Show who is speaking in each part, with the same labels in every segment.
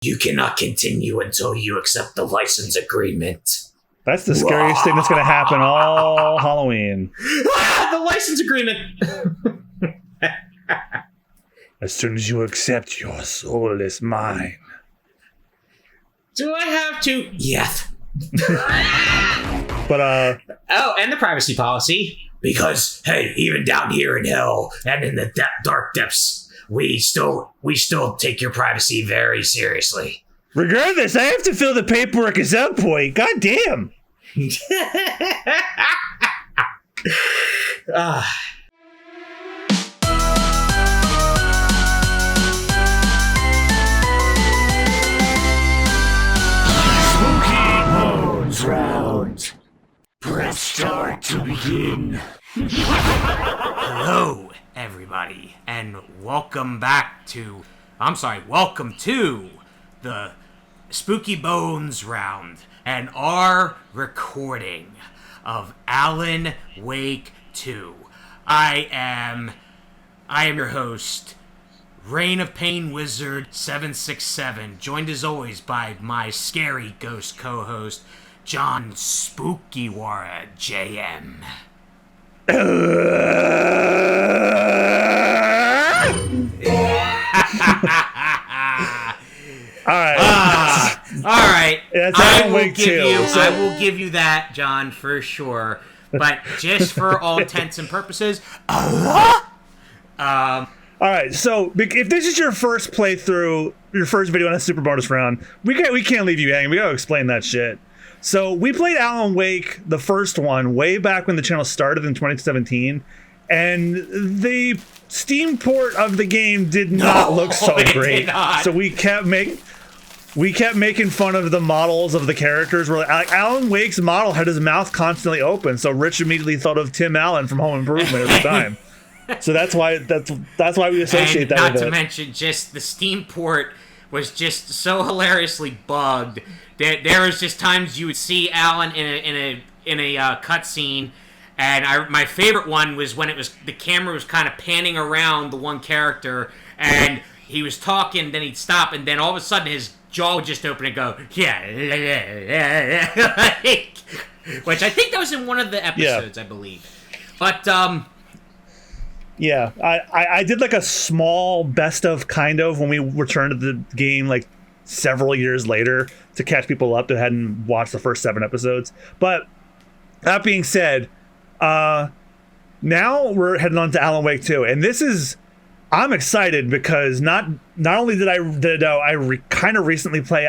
Speaker 1: You cannot continue until you accept the license agreement.
Speaker 2: That's the scariest thing that's going to happen all Halloween.
Speaker 1: The license agreement!
Speaker 2: As soon as you accept, your soul is mine.
Speaker 1: Do I have to? Yes.
Speaker 2: But,
Speaker 1: Oh, and the privacy policy. Because, hey, even down here in hell and in the dark depths, we still take your privacy very seriously.
Speaker 2: regardless, I have to fill the paperwork at some point. God damn.
Speaker 1: Round. Press start to begin. Hello, everybody, and welcome to the Spooky Bones round and our recording of Alan Wake 2. I am your host, Reign of Pain Wizard 767, joined as always by my scary ghost co-host, John Spookiewara JM. All right. I will give you that, John, for sure. But just for all intents and purposes,
Speaker 2: all right, so if this is your first playthrough, your first video on a super bonus round, we can't leave you hanging. We gotta explain that shit. So we played Alan Wake, the first one, way back when the channel started in 2017, and the Steam port of the game did not look so great. So we kept making fun of the models of the characters. Where like, Alan Wake's model had his mouth constantly open, so Rich immediately thought of Tim Allen from Home Improvement at the time. So that's why we associate that with it.
Speaker 1: Not to mention, just the Steam port was just so hilariously bugged that there was just times you would see Alan in a cutscene, and my favorite one was when the camera was kind of panning around the one character, and he was talking, then he'd stop, and then all of a sudden his jaw would just open and go, yeah, which I think that was in one of the episodes, I believe. But
Speaker 2: yeah, I did like a small best of kind of when we returned to the game like several years later to catch people up that hadn't watched the first 7 episodes. But that being said, now we're heading on to Alan Wake 2, and I'm excited because not only did I kind of recently play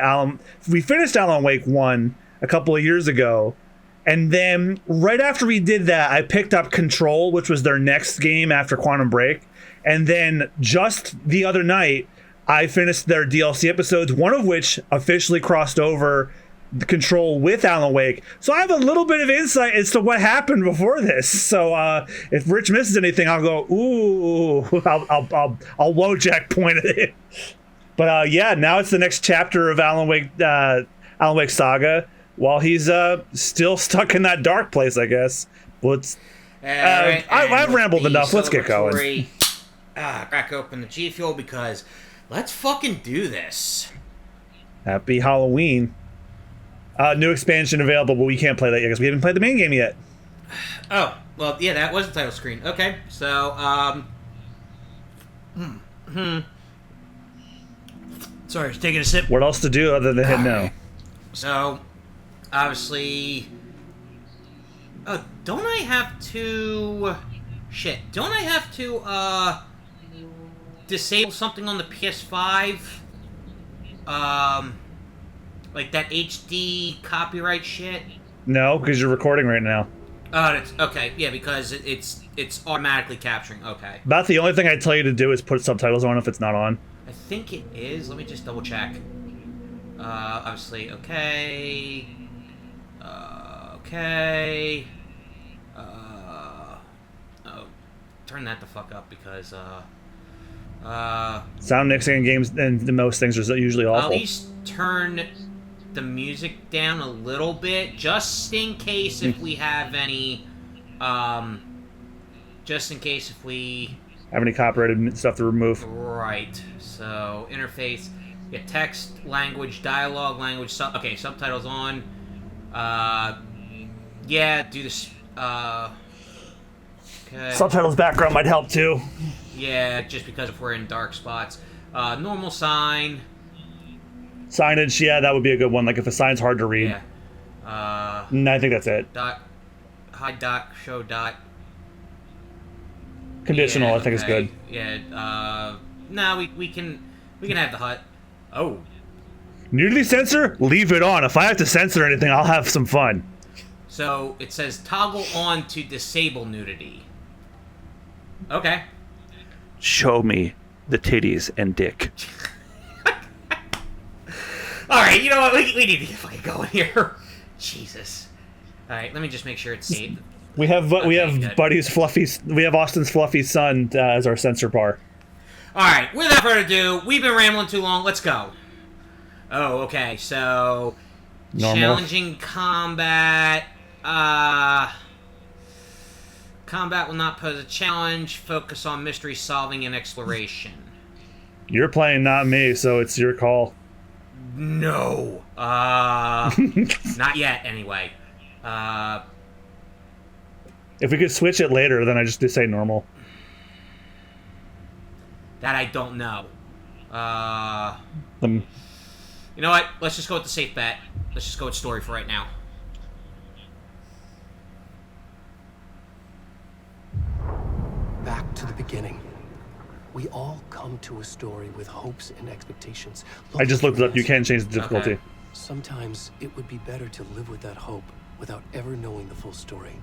Speaker 2: we finished Alan Wake 1 a couple of years ago. And then right after we did that, I picked up Control, which was their next game after Quantum Break. And then just the other night, I finished their DLC episodes, one of which officially crossed over the Control with Alan Wake. So I have a little bit of insight as to what happened before this. So if Rich misses anything, I'll go, ooh, I'll Wojak point at it. But yeah, now it's the next chapter of Alan Wake Saga. While he's still stuck in that dark place, I guess. I've rambled enough. Let's get going.
Speaker 1: Crack open the G Fuel because let's fucking do this.
Speaker 2: Happy Halloween. New expansion available, but we can't play that yet because we haven't played the main game yet.
Speaker 1: Oh, well, yeah, that was the title screen. Okay, so, Sorry, I was taking a sip.
Speaker 2: What else to do other than hit no?
Speaker 1: So, obviously... Oh, don't I have to... Shit, don't I have to, disable something on the PS5? Like that HD copyright shit?
Speaker 2: No, because you're recording right now.
Speaker 1: Oh, it's okay. Yeah, because it's automatically capturing. Okay.
Speaker 2: About the only thing I'd tell you to do is put subtitles on if it's not on.
Speaker 1: I think it is. Let me just double check. Obviously, okay. Okay. Oh, turn that the fuck up because,
Speaker 2: sound mixing in games and most things are usually awful.
Speaker 1: At least turn the music down a little bit, just in case if we have any, just in case if we
Speaker 2: have any copyrighted stuff to remove.
Speaker 1: Right. So interface, Yeah, text, language, dialogue, language, okay, subtitles on. Yeah, do this, okay.
Speaker 2: Subtitles background might help too.
Speaker 1: Yeah, just because if we're in dark spots. Normal sign.
Speaker 2: Signage, yeah, that would be a good one. Like if a sign's hard to read.
Speaker 1: Yeah.
Speaker 2: No, I think that's it.
Speaker 1: Dot, hide dot, show dot.
Speaker 2: Conditional,
Speaker 1: Yeah,
Speaker 2: I think is good.
Speaker 1: Yeah, no, we can have the hut. Oh.
Speaker 2: Nudity sensor? Leave it on. If I have to censor anything, I'll have some fun.
Speaker 1: So it says toggle on to disable nudity. Okay.
Speaker 2: Show me the titties and dick.
Speaker 1: Alright, you know what? We need to get fucking going here. Jesus. Alright, let me just make sure it's saved.
Speaker 2: We have
Speaker 1: good.
Speaker 2: Buddy's fluffy. We have Austin's fluffy son as our censor bar.
Speaker 1: All right. Without further ado, we've been rambling too long. Let's go. Oh, okay. So,
Speaker 2: Normal.
Speaker 1: challenging combat. Combat will not pose a challenge. Focus on mystery solving and exploration.
Speaker 2: You're playing, not me, so it's your call.
Speaker 1: No. Not yet. Anyway.
Speaker 2: If we could switch it later, then I just do say normal.
Speaker 1: That I don't know.
Speaker 2: Um,
Speaker 1: You know what? Let's just go with the safe bet. Let's just go with story for right now.
Speaker 3: Back to the beginning. We all come to a story with hopes and expectations.
Speaker 2: I just looked it up. You can change the difficulty.
Speaker 1: Okay.
Speaker 3: Sometimes it would be better to live with that hope without ever knowing the full story.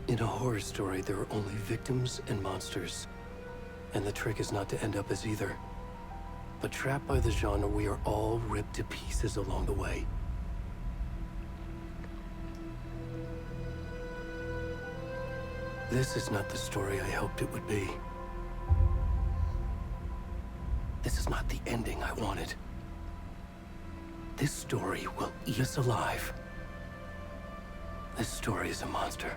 Speaker 3: In a horror story, there are only victims and monsters. And the trick is not to end up as either. But trapped by the genre, we are all ripped to pieces along the way. This is not the story I hoped it would be. This is not the ending I wanted. This story will eat us alive. This story is a monster.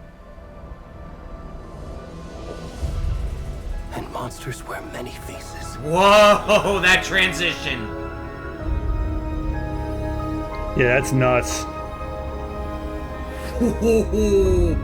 Speaker 3: And monsters wear many faces.
Speaker 1: Whoa, that transition.
Speaker 2: Yeah, that's nuts.
Speaker 1: Whoa.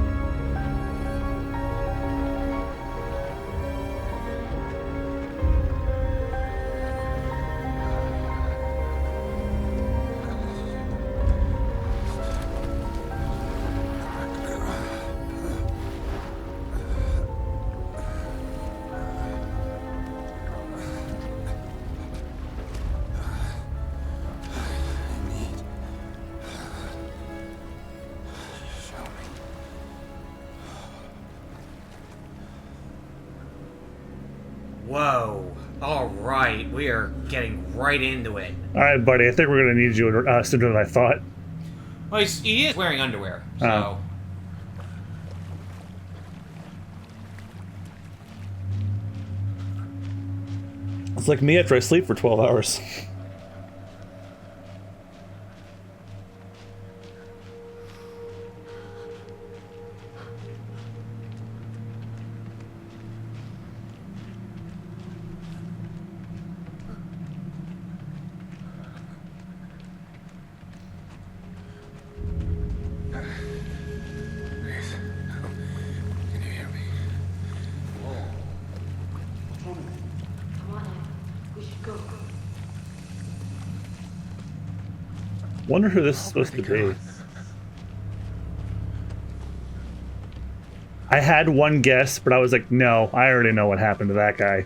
Speaker 1: All right, we are getting right into it.
Speaker 2: All right, buddy. I think we're gonna need you sooner than I thought.
Speaker 1: Well, he is wearing underwear, so...
Speaker 2: Oh. It's like me after I sleep for 12 hours. Wonder who this is supposed to be. I had one guess, but I was like, no, I already know what happened to that guy.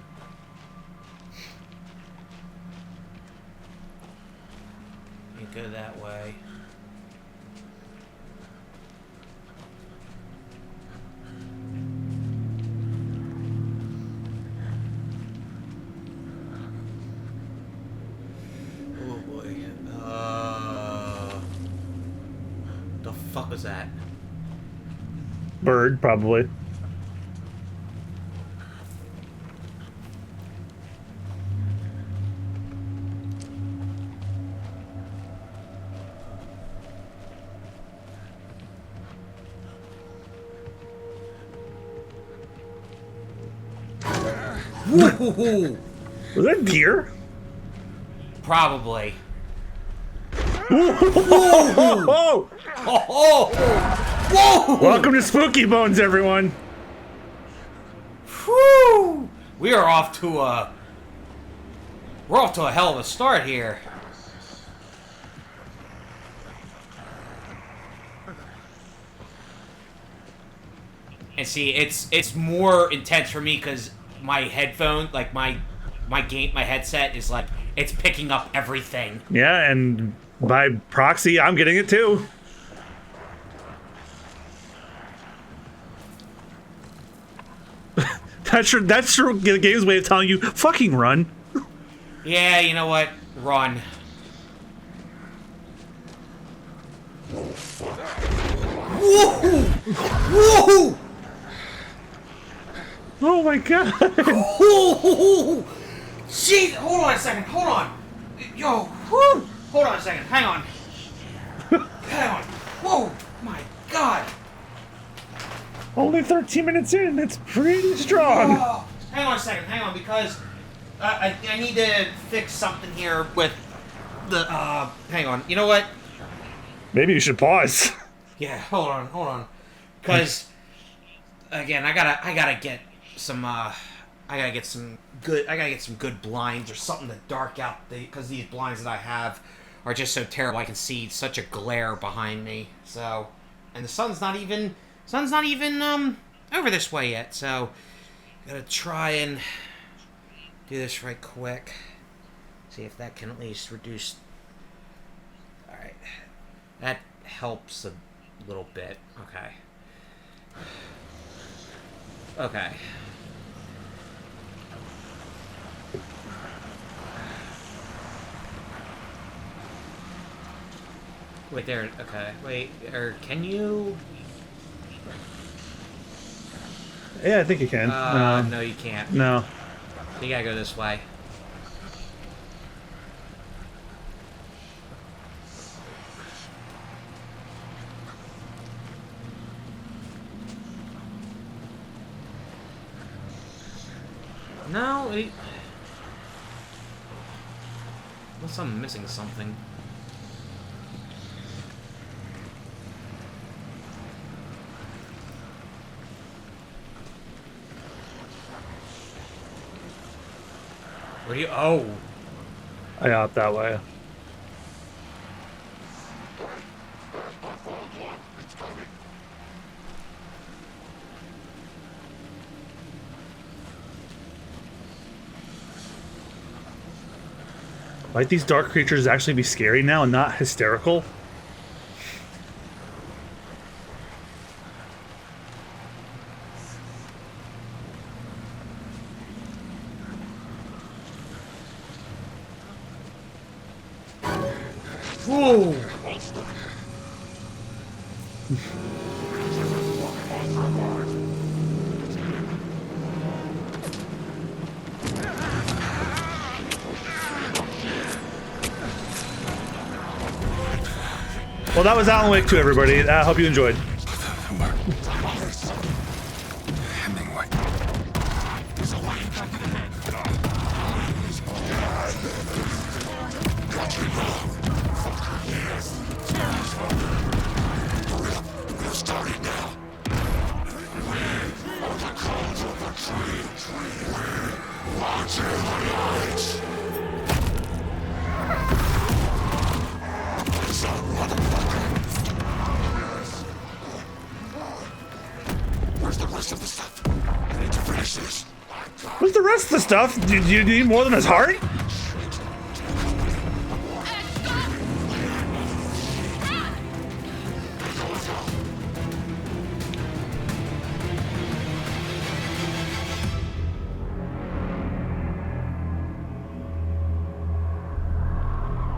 Speaker 1: You go that way. Oh boy. The fuck was that?
Speaker 2: Bird, probably.
Speaker 1: Woo-hoo-hoo.
Speaker 2: Was that deer?
Speaker 1: Probably.
Speaker 2: Whoa!
Speaker 1: Oh, whoa!
Speaker 2: Welcome to Spooky Bones, everyone.
Speaker 1: Whew. We're off to a hell of a start here. And see, it's more intense for me because my headphone, like my headset is like it's picking up everything.
Speaker 2: Yeah, and by proxy, I'm getting it too. That's the game's way of telling you, fucking run.
Speaker 1: Yeah, you know what? Run. Whoa! Whoa!
Speaker 2: Oh my god.
Speaker 1: Whoa! Jeez, hold on a second. Hold on. Yo, whoo! Hold on a second. Hang on. Hang on. Whoa! My god.
Speaker 2: Only 13 minutes in, that's pretty strong.
Speaker 1: Oh, hang on a second. Hang on, because I need to fix something here with the. Hang on. You know what?
Speaker 2: Maybe you should pause.
Speaker 1: Yeah. Hold on. Because again, I gotta get some. I gotta get some good blinds or something to dark out because these blinds that I have are just so terrible. I can see such a glare behind me. So, and the sun's not even over this way yet. So, gotta try and do this right quick. See if that can at least reduce. All right, that helps a little bit. Okay. Wait, there. Okay. Wait, or can you?
Speaker 2: Yeah, I think you can.
Speaker 1: No, you can't.
Speaker 2: No.
Speaker 1: You gotta go this way. No, unless I'm missing something. Where do you? Oh.
Speaker 2: I got that way. Might these dark creatures actually be scary now and not hysterical?
Speaker 1: Whoa!
Speaker 2: Well, that was Alan Wake 2, everybody. I hope you enjoyed. What's the rest of the stuff? Do you need more than his heart?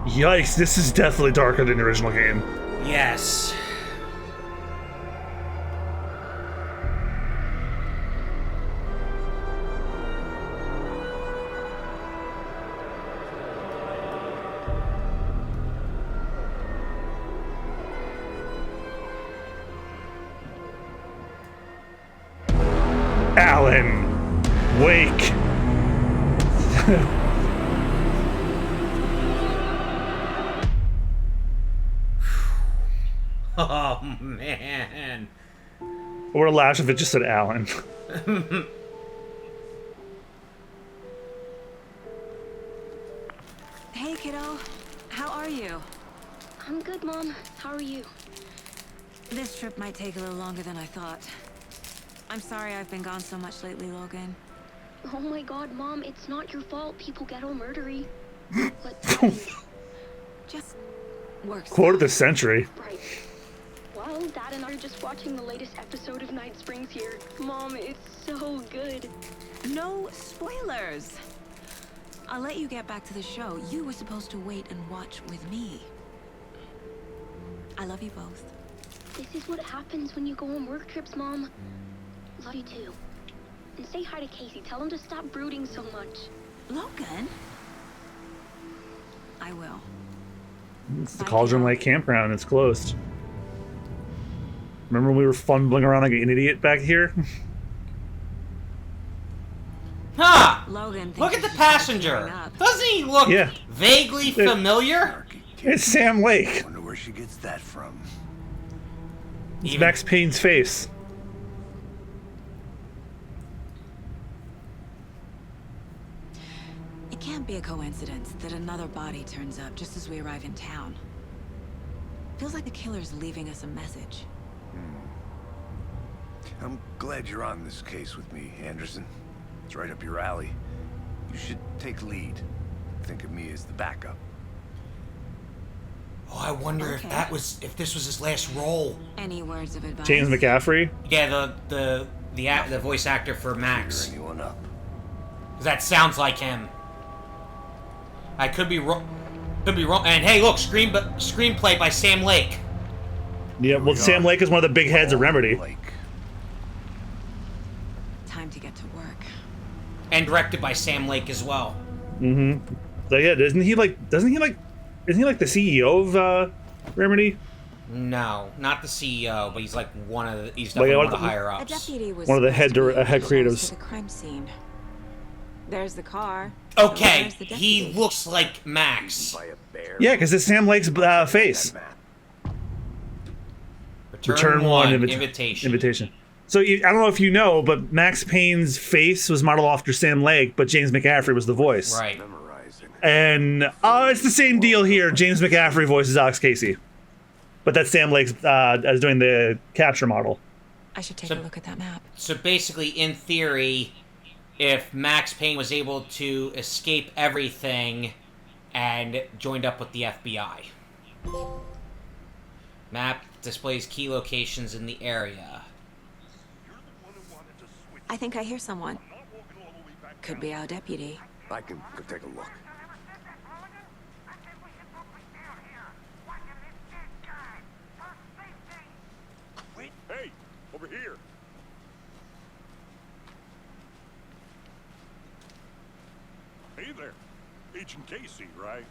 Speaker 2: Yikes, this is definitely darker than the original game.
Speaker 1: Yes.
Speaker 2: Alan Wake
Speaker 1: Oh, man.
Speaker 2: Or laugh if it just said Alan.
Speaker 4: Hey, kiddo. How are you?
Speaker 5: I'm good, Mom. How are you?
Speaker 4: This trip might take a little longer than I thought. I'm sorry I've been gone so much lately, Logan.
Speaker 5: Oh my god, Mom, it's not your fault people get all murdery. What happened?
Speaker 4: Just works.
Speaker 2: Quote of the century.
Speaker 5: Right. Well, Dad and I are just watching the latest episode of Night Springs here. Mom, it's so good.
Speaker 4: No spoilers. I'll let you get back to the show. You were supposed to wait and watch with me. I love you both.
Speaker 5: This is what happens when you go on work trips, Mom. Love you too. And say hi to Casey. Tell him to stop brooding so much.
Speaker 4: Logan? I will.
Speaker 2: It's the Cauldron Lake Campground. It's closed. Remember when we were fumbling around like an idiot back here?
Speaker 1: Huh!
Speaker 4: Logan,
Speaker 1: Look at the passenger. Doesn't he look
Speaker 2: Yeah.
Speaker 1: vaguely familiar?
Speaker 2: It's Sam Lake.
Speaker 6: Wonder where she gets that from.
Speaker 2: It's Max Payne's face.
Speaker 4: It can't be a coincidence that another body turns up just as we arrive in town. Feels like the killer's leaving us a message.
Speaker 6: I'm glad you're on this case with me, Anderson. It's right up your alley. You should take lead. Think of me as the backup.
Speaker 1: Oh, I wonder
Speaker 4: Okay.
Speaker 1: if this was his last role.
Speaker 4: Any words of advice?
Speaker 2: James McCaffrey.
Speaker 1: Yeah, the voice actor for Max.
Speaker 6: Figure anyone up.
Speaker 1: That sounds like him. I could be wrong. Could be wrong. And hey, look, screenplay by Sam Lake.
Speaker 2: Yeah, well, Sam Lake is one of the big heads of Remedy.
Speaker 6: Lake.
Speaker 4: Time to get to work.
Speaker 1: And directed by Sam Lake as well.
Speaker 2: Mm-hmm. So yeah, isn't he like the CEO of Remedy?
Speaker 1: No, not the CEO, but he's like he's
Speaker 2: Like,
Speaker 1: definitely one of the higher
Speaker 4: A
Speaker 1: ups.
Speaker 4: deputy was
Speaker 2: One of the
Speaker 4: supposed to be
Speaker 2: head
Speaker 4: close
Speaker 2: creatives.
Speaker 4: to the crime scene. There's the car.
Speaker 1: Okay,
Speaker 4: So there's the
Speaker 1: he
Speaker 4: deputy.
Speaker 1: looks like Max.
Speaker 6: By a bear.
Speaker 2: Yeah, because it's Sam Lake's face.
Speaker 6: Map.
Speaker 1: Return one invitation.
Speaker 2: So I don't know if you know, but Max Payne's face was modeled after Sam Lake, but James McCaffrey was the voice.
Speaker 1: Right.
Speaker 6: Memorizing.
Speaker 2: And it's the same deal here. James McCaffrey voices Alex Casey, but that's Sam Lake's as doing the capture model.
Speaker 4: I should take
Speaker 1: So-
Speaker 4: a look at that map.
Speaker 1: So basically, in theory, if Max Payne was able to escape everything and joined up with the FBI. Map displays key locations in the area.
Speaker 4: I think I hear someone. Could be our deputy.
Speaker 6: I can go take a look.
Speaker 7: Hey, over here. Hey there. Agent Casey, right?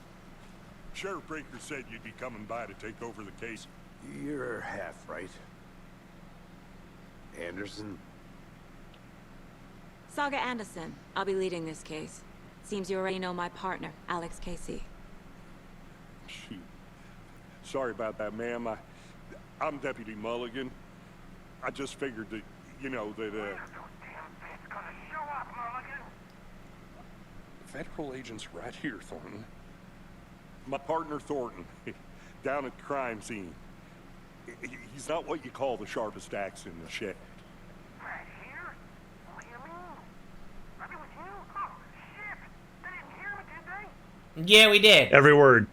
Speaker 7: Sheriff Breaker said you'd be coming by to take over the case.
Speaker 6: You're half right. Anderson?
Speaker 4: Saga Anderson. I'll be leading this case. Seems you already know my partner, Alex Casey.
Speaker 7: Shoot. Sorry about that, ma'am. I'm Deputy Mulligan. I just figured that, Federal agents right here, Thornton. My partner, Thornton, down at the crime scene. He's not what you call the sharpest axe in the shed.
Speaker 8: Right here? What do you mean? Maybe with you? Oh, shit! They didn't hear me, did they?
Speaker 1: Yeah, we did.
Speaker 2: Every word.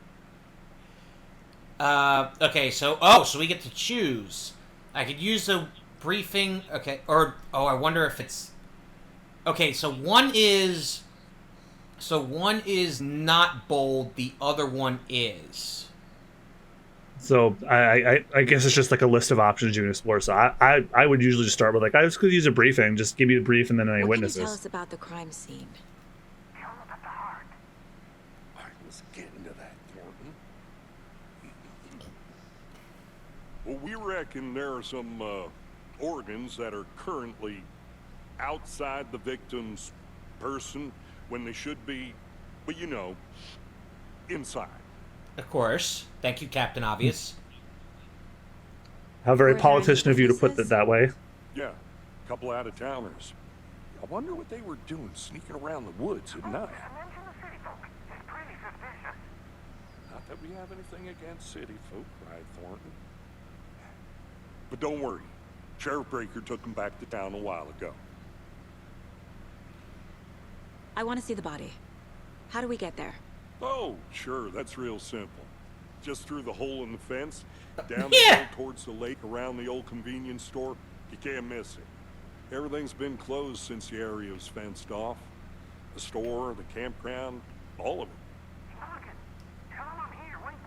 Speaker 1: Okay, so we get to choose. I could use the briefing. Okay, I wonder if it's. Okay, so one is not bold. The other one is.
Speaker 2: So I guess it's just like a list of options you can explore. So I would usually just start with I just could use a briefing. Just give me the brief and then any
Speaker 4: What
Speaker 2: witnesses.
Speaker 4: can you tell us about the crime scene?
Speaker 8: Tell them about the heart.
Speaker 7: I was getting to that, Thornton. Well, we reckon there are some organs that are currently outside the victim's person when they should be, but you know, inside.
Speaker 1: Of course. Thank you, Captain Obvious.
Speaker 2: How very
Speaker 4: Were there any
Speaker 2: politician of you to put it
Speaker 4: witnesses?
Speaker 2: that way.
Speaker 7: Yeah, a couple out-of-towners. I wonder what they were doing sneaking around the woods at night.
Speaker 8: Mention the city folk. It's pretty suspicious.
Speaker 7: Not that we have anything against city folk, cried Thornton. But don't worry. Sheriff Breaker took them back to town a while ago.
Speaker 4: I want to see the body. How do we get there?
Speaker 7: Oh, sure, that's real simple. Just through the hole in the fence, down
Speaker 1: Yeah.
Speaker 7: the hill towards the lake around the old convenience store. You can't miss it. Everything's been closed since the area was fenced off. The store, the campground, all of it.
Speaker 8: Look, tell them I'm here waiting.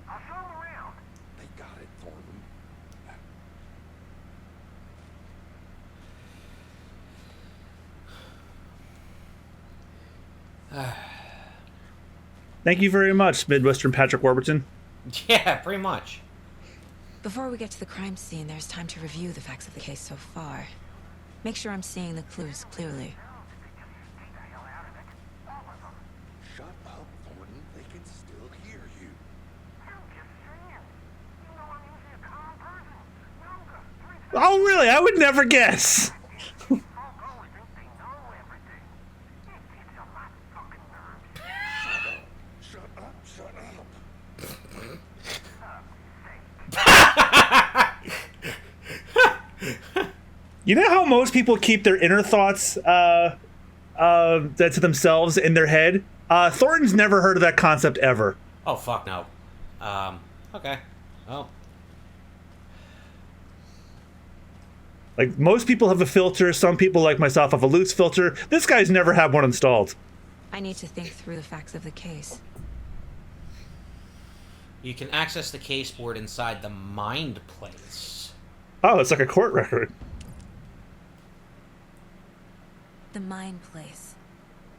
Speaker 8: I'll show them around.
Speaker 7: They got it, Thornton.
Speaker 2: Thank you very much, Midwestern Patrick Warburton.
Speaker 1: Yeah, pretty much.
Speaker 4: Before we get to the crime scene, there's time to review the facts of the case so far. Make sure I'm seeing the clues clearly.
Speaker 7: Shut up, Thornton. They can still hear you.
Speaker 8: I'm just saying. You know I'm usually a calm person. Yoga, 3
Speaker 2: Oh, really? I would never guess.
Speaker 8: folk always think they know everything. It gets on my fucking nerves.
Speaker 7: Shut up, shut up.
Speaker 2: You know how most people keep their inner thoughts to themselves in their head? Thornton's never heard of that concept ever.
Speaker 1: Oh, fuck no. Okay. Well,
Speaker 2: Like, most people have a filter. Some people, like myself, have a loose filter. This guy's never had one installed.
Speaker 4: I need to think through the facts of the case.
Speaker 1: you can access the case board inside the Mind Place.
Speaker 2: Oh, it's like a court record.
Speaker 4: The Mind Place.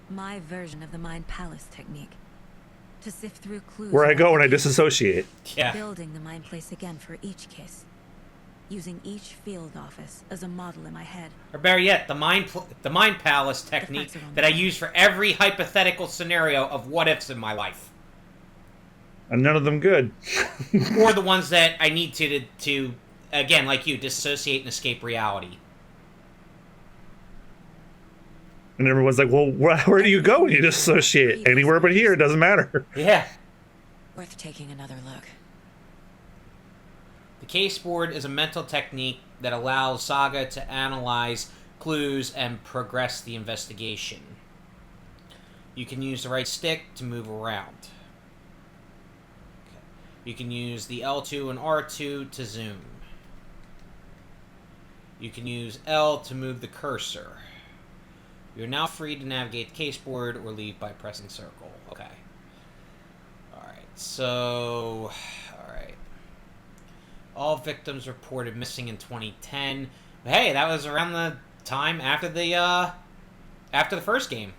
Speaker 4: My version of the Mind Palace technique. To sift through clues.
Speaker 2: Where I
Speaker 4: about
Speaker 2: go when
Speaker 4: the
Speaker 2: I
Speaker 4: case.
Speaker 2: disassociate.
Speaker 1: Yeah.
Speaker 4: Building the Mind Place again for each case. Using each field office as a model in my head.
Speaker 1: Or better yet, the Mind Palace technique
Speaker 4: facts are on
Speaker 1: that I
Speaker 4: the-
Speaker 1: use for every hypothetical scenario of what ifs in my life.
Speaker 2: And none of them good.
Speaker 1: Or the ones that I need to again, like you, disassociate and escape reality.
Speaker 2: And everyone's like, well, where do you go when you disassociate? Anywhere but here, it doesn't matter.
Speaker 1: Yeah.
Speaker 4: Worth taking another look.
Speaker 1: The case board is a mental technique that allows Saga to analyze clues and progress the investigation. You can use the right stick to move around. Okay. You can use the L2 and R2 to zoom. You can use L to move the cursor. You're now free to navigate the case board or leave by pressing circle. Okay. Alright, so... Alright. All victims reported missing in 2010. Hey, that was around the time after the first game.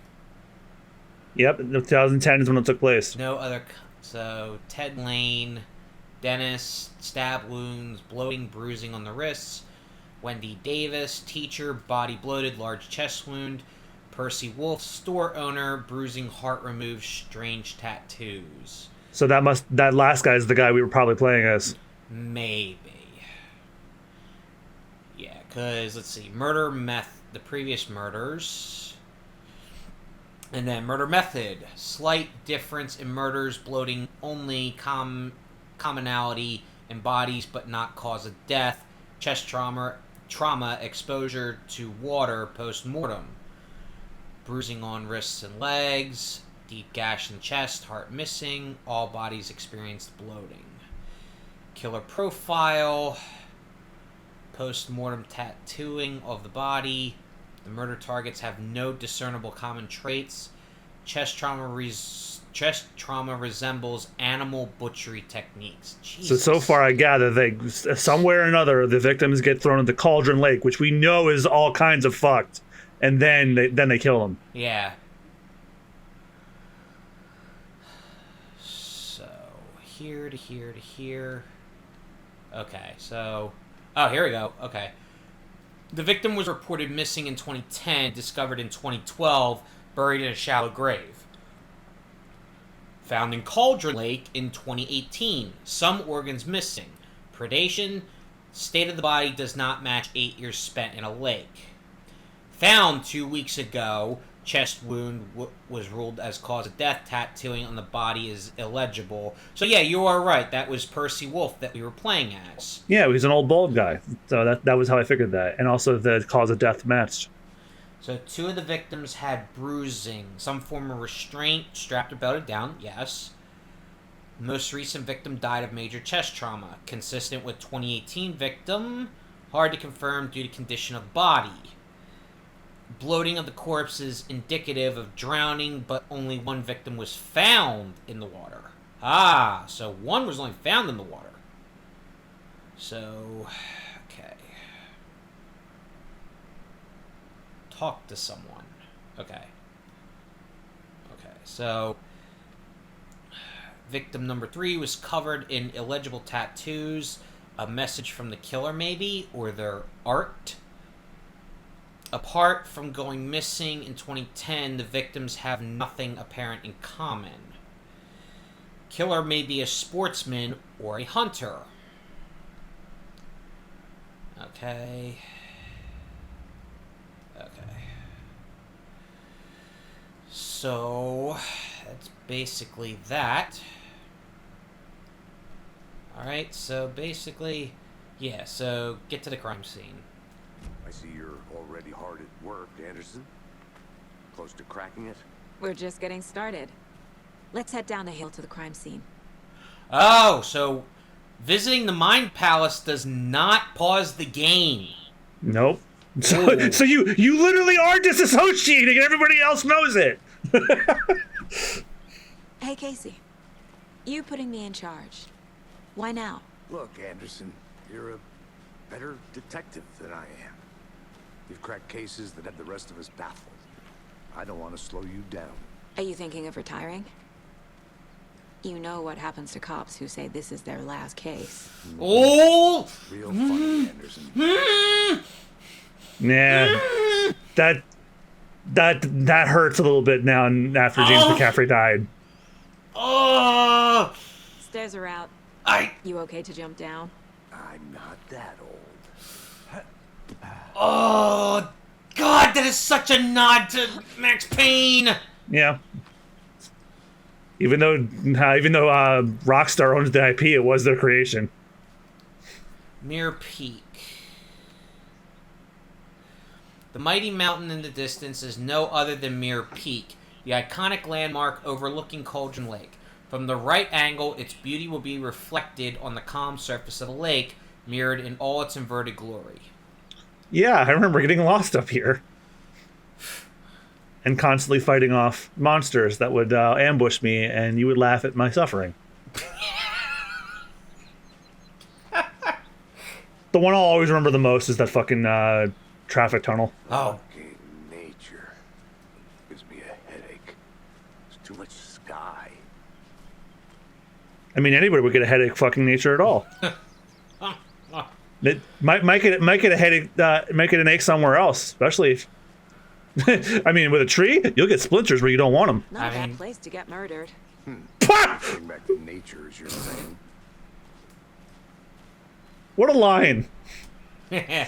Speaker 2: Yep, 2010 is when it took place.
Speaker 1: No other... So, Ted Lane, Dennis, stab wounds, bloating, bruising on the wrists. Wendy Davis, teacher, body bloated, large chest wound. Percy Wolf, store owner, bruising, heart removed, strange tattoos.
Speaker 2: So that last guy is the guy we were probably playing as.
Speaker 1: Maybe. Yeah, because, let's see, murder the previous murders. And then murder method. Slight difference in murders, bloating only, commonality in bodies but not cause of death. Chest trauma, exposure to water post-mortem. Bruising on wrists and legs. Deep gash in chest, heart missing. All bodies experienced bloating. Killer profile. Post-mortem tattooing of the body. The murder targets have no discernible common traits. Chest trauma resembles animal butchery techniques. Jesus.
Speaker 2: So far I gather somewhere or another the victims get thrown into Cauldron Lake, which we know is all kinds of fucked, and then they kill them.
Speaker 1: Yeah. So here to here to here. Okay, so here we go. Okay. The victim was reported missing in 2010, discovered in 2012. buried in a shallow grave. Found in Cauldron Lake in 2018. Some organs missing. Predation. State of the body does not match 8 years spent in a lake. Found 2 weeks ago. Chest wound was ruled as cause of death. Tattooing on the body is illegible. So yeah, you are right. That was Percy Wolf that we were playing as.
Speaker 2: Yeah, he's an old bald guy. So that was how I figured that. And also the cause of death matched.
Speaker 1: So 2 of the victims had bruising, some form of restraint, strapped or belted down, yes. The most recent victim died of major chest trauma, consistent with 2018 victim, hard to confirm due to condition of body. Bloating of the corpse is indicative of drowning, but only 1 victim was found in the water. Ah, so 1 was only found in the water. So, okay. Talk to someone. Okay. So victim number 3 was covered in illegible tattoos, a message from the killer maybe, or their art. Apart from going missing in 2010, the victims have nothing apparent in common. Killer may be a sportsman or a hunter. Okay. So, that's basically that. Alright, so basically, yeah, so get to the crime scene.
Speaker 6: I see you're already hard at work, Anderson. Close to cracking it?
Speaker 4: We're just getting started. Let's head down the hill to the crime scene.
Speaker 1: Oh, so visiting the Mind Palace does not pause the game.
Speaker 2: Nope. So you literally are disassociating and everybody else knows it.
Speaker 4: Hey, Casey. You putting me in charge. Why now?
Speaker 6: Look, Anderson, you're a better detective than I am. You've cracked cases that have the rest of us baffled. I don't want to slow you down.
Speaker 4: Are you thinking of retiring? You know what happens to cops who say this is their last case.
Speaker 1: Oh!
Speaker 6: Real funny, Anderson.
Speaker 2: Yeah. That hurts a little bit now after James McCaffrey died.
Speaker 1: Oh!
Speaker 4: Stairs are out. You okay to jump down?
Speaker 6: I'm not that old.
Speaker 1: Oh, God, that is such a nod to Max Payne.
Speaker 2: Yeah. Even though Rockstar owns the IP, it was their creation.
Speaker 1: Mirror Peak. The mighty mountain in the distance is no other than Mirror Peak, the iconic landmark overlooking Cauldron Lake. From the right angle, its beauty will be reflected on the calm surface of the lake, mirrored in all its inverted glory.
Speaker 2: Yeah, I remember getting lost up here. And constantly fighting off monsters that would ambush me, and you would laugh at my suffering. The one I'll always remember the most is that fucking traffic tunnel.
Speaker 1: Oh.
Speaker 6: Fucking nature gives me a headache. There's too much sky.
Speaker 2: I mean, anybody would get a headache fucking nature at all. It might get a headache, might get an ache somewhere else, especially if... I mean, with a tree, you'll get splinters where you don't want them.
Speaker 4: Not a bad place to get murdered.
Speaker 6: Going back to nature is your thing.
Speaker 2: What a line.
Speaker 4: Damn.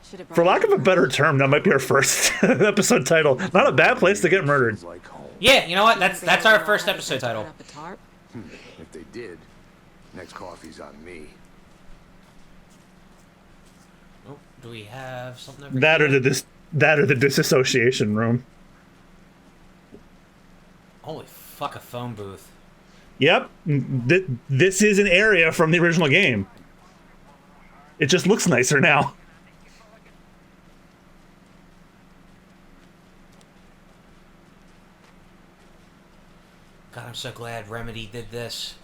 Speaker 4: Should have.
Speaker 2: For lack of a better term, that might be our first episode title. Not a bad place to get murdered.
Speaker 6: Like home.
Speaker 1: Yeah, you know what? That's our first episode title.
Speaker 6: If they did, next coffee's on me.
Speaker 1: Oh, do we have something over
Speaker 2: That
Speaker 1: here?
Speaker 2: or the disassociation room.
Speaker 1: Holy fuck, a phone booth.
Speaker 2: Yep, this is an area from the original game. It just looks nicer now.
Speaker 1: God, I'm so glad Remedy did this.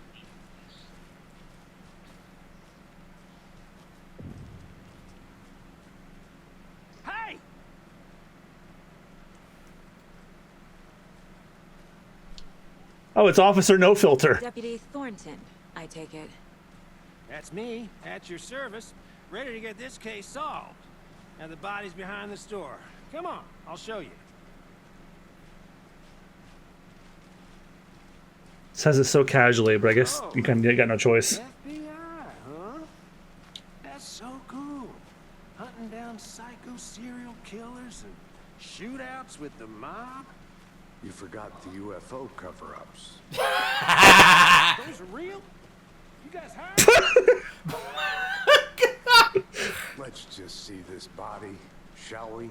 Speaker 8: Hey!
Speaker 2: Oh, it's Officer No Filter.
Speaker 4: Deputy Thornton, I take it.
Speaker 8: That's me, at your service, ready to get this case solved.
Speaker 9: And the body's behind the store. Come on, I'll show you.
Speaker 2: Says it so casually, but I guess you got no choice.
Speaker 9: FBI, huh? That's so cool. Hunting down psycho serial killers and shootouts with the mob.
Speaker 6: You forgot the UFO cover-ups.
Speaker 9: Those are real? You guys hired?
Speaker 6: Let's just see this body, shall we?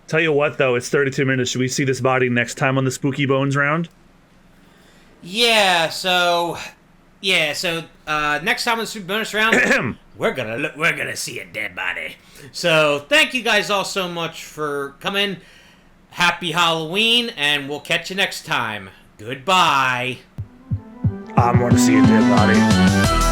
Speaker 2: Tell you what, though, it's 32 minutes. Should we see this body next time on the Spooky Bones round?
Speaker 1: Yeah, so next time on the Super Bonus round, we're gonna see a dead body. So thank you guys all so much for coming. Happy Halloween, and we'll catch you next time. Goodbye.
Speaker 2: I'm gonna see a dead body.